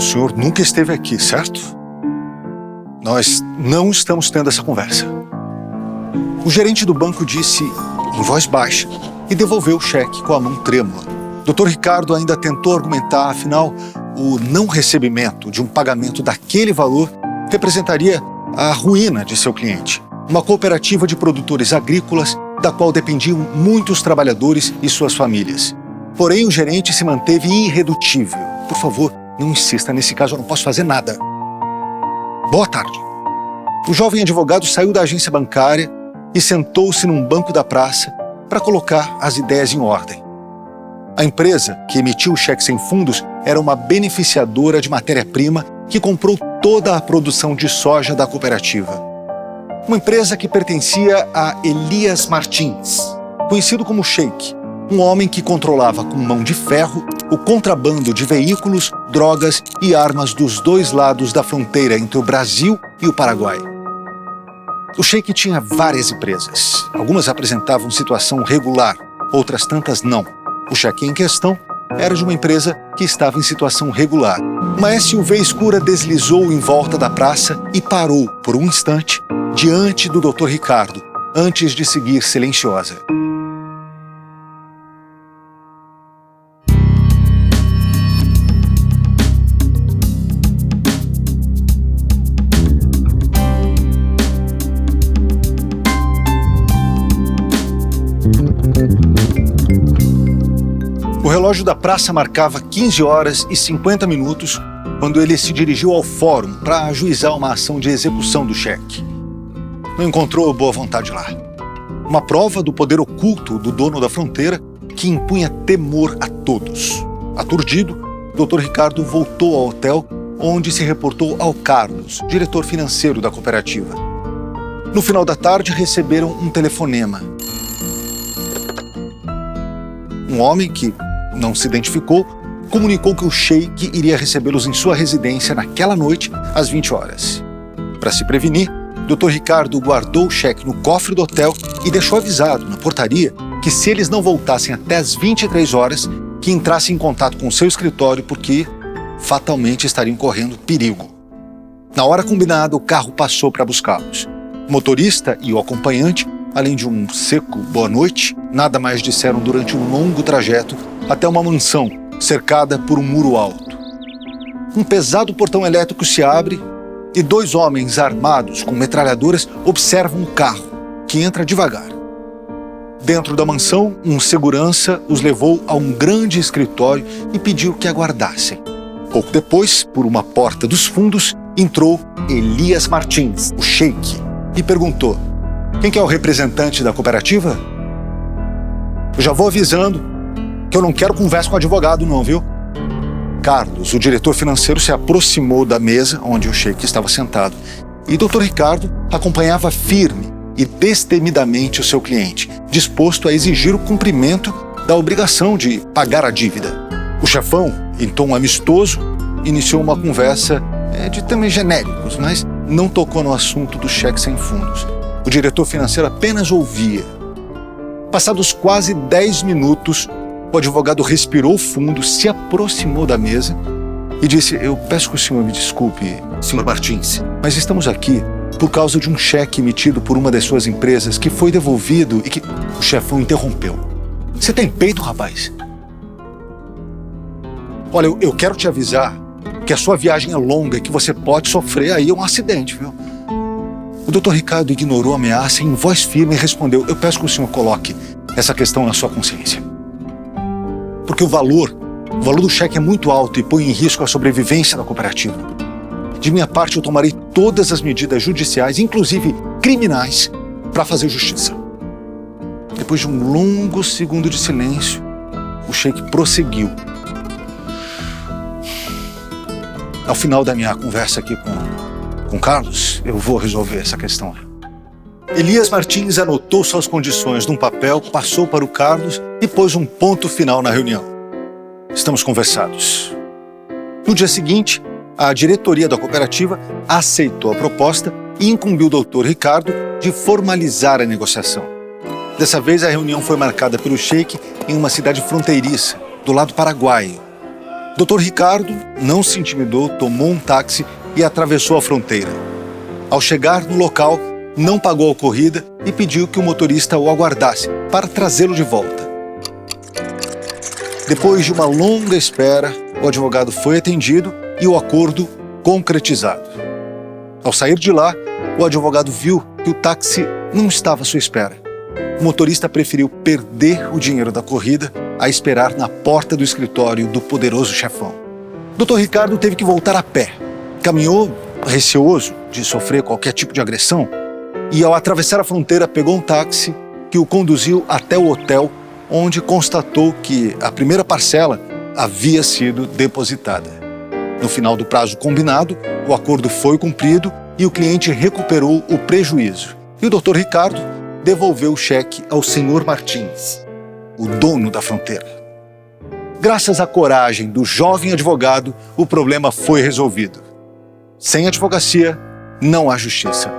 senhor nunca esteve aqui, certo? Nós não estamos tendo essa conversa. O gerente do banco disse em voz baixa e devolveu o cheque com a mão trêmula. Dr. Ricardo ainda tentou argumentar, afinal, o não recebimento de um pagamento daquele valor representaria a ruína de seu cliente, uma cooperativa de produtores agrícolas da qual dependiam muitos trabalhadores e suas famílias. Porém, o gerente se manteve irredutível. Por favor, não insista, nesse caso eu não posso fazer nada. Boa tarde. O jovem advogado saiu da agência bancária e sentou-se num banco da praça para colocar as ideias em ordem. A empresa que emitiu o cheque sem fundos era uma beneficiadora de matéria-prima que comprou toda a produção de soja da cooperativa. Uma empresa que pertencia a Elias Martins, conhecido como Sheik, um homem que controlava com mão de ferro o contrabando de veículos, drogas e armas dos dois lados da fronteira entre o Brasil e o Paraguai. O Sheik tinha várias empresas. Algumas apresentavam situação regular, outras tantas não. O cheque em questão era de uma empresa que estava em situação regular. Uma SUV escura deslizou em volta da praça e parou por um instante diante do Dr. Ricardo, antes de seguir silenciosa. O relógio da praça marcava 15 horas e 50 minutos quando ele se dirigiu ao fórum para ajuizar uma ação de execução do cheque. Não encontrou boa vontade lá. Uma prova do poder oculto do dono da fronteira que impunha temor a todos. Aturdido, Dr. Ricardo voltou ao hotel, onde se reportou ao Carlos, diretor financeiro da cooperativa. No final da tarde, receberam um telefonema. Um homem que não se identificou comunicou que o Sheik iria recebê-los em sua residência naquela noite, às 20 horas. Para se prevenir, Dr. Ricardo guardou o cheque no cofre do hotel e deixou avisado na portaria que se eles não voltassem até às 23 horas, que entrassem em contato com o seu escritório porque fatalmente estariam correndo perigo. Na hora combinada, o carro passou para buscá-los. O motorista e o acompanhante, além de um seco boa noite, nada mais disseram durante um longo trajeto até uma mansão cercada por um muro alto. Um pesado portão elétrico se abre e dois homens armados com metralhadoras observam o carro, que entra devagar. Dentro da mansão, um segurança os levou a um grande escritório e pediu que aguardassem. Pouco depois, por uma porta dos fundos, entrou Elias Martins, o Sheik, e perguntou: "Quem que é o representante da cooperativa?" "Eu já vou avisando que eu não quero conversa com advogado não, viu?" Carlos, o diretor financeiro, se aproximou da mesa onde o Sheik estava sentado e Dr. Ricardo acompanhava firme e destemidamente o seu cliente, disposto a exigir o cumprimento da obrigação de pagar a dívida. O chefão, em tom amistoso, iniciou uma conversa de temas genéricos, mas não tocou no assunto do cheque sem fundos. O diretor financeiro apenas ouvia. Passados quase 10 minutos, o advogado respirou fundo, se aproximou da mesa e disse: "Eu peço que o senhor me desculpe, Sr. Martins, mas estamos aqui por causa de um cheque emitido por uma das suas empresas que foi devolvido e que..." O chefão interrompeu. "Você tem peito, rapaz? Olha, eu quero te avisar que a sua viagem é longa e que você pode sofrer aí um acidente, viu?" O Dr. Ricardo ignorou a ameaça e, em voz firme, respondeu: "Eu peço que o senhor coloque essa questão na sua consciência. Porque o valor do cheque é muito alto e põe em risco a sobrevivência da cooperativa. De minha parte, eu tomarei todas as medidas judiciais, inclusive criminais, para fazer justiça." Depois de um longo segundo de silêncio, o Sheik prosseguiu: "Ao final da minha conversa aqui com Carlos, eu vou resolver essa questão." Elias Martins anotou suas condições num papel, passou para o Carlos e pôs um ponto final na reunião. "Estamos conversados." No dia seguinte, a diretoria da cooperativa aceitou a proposta e incumbiu o Dr. Ricardo de formalizar a negociação. Dessa vez, a reunião foi marcada pelo Sheik em uma cidade fronteiriça, do lado paraguaio. Dr. Ricardo não se intimidou, tomou um táxi e atravessou a fronteira. Ao chegar no local, não pagou a corrida e pediu que o motorista o aguardasse para trazê-lo de volta. Depois de uma longa espera, o advogado foi atendido e o acordo concretizado. Ao sair de lá, o advogado viu que o táxi não estava à sua espera. O motorista preferiu perder o dinheiro da corrida a esperar na porta do escritório do poderoso chefão. Dr. Ricardo teve que voltar a pé. Caminhou receoso de sofrer qualquer tipo de agressão e, ao atravessar a fronteira, pegou um táxi que o conduziu até o hotel, onde constatou que a primeira parcela havia sido depositada. No final do prazo combinado, o acordo foi cumprido e o cliente recuperou o prejuízo. E o Dr. Ricardo devolveu o cheque ao Sr. Martins, o dono da fronteira. Graças à coragem do jovem advogado, o problema foi resolvido. Sem advocacia, não há justiça.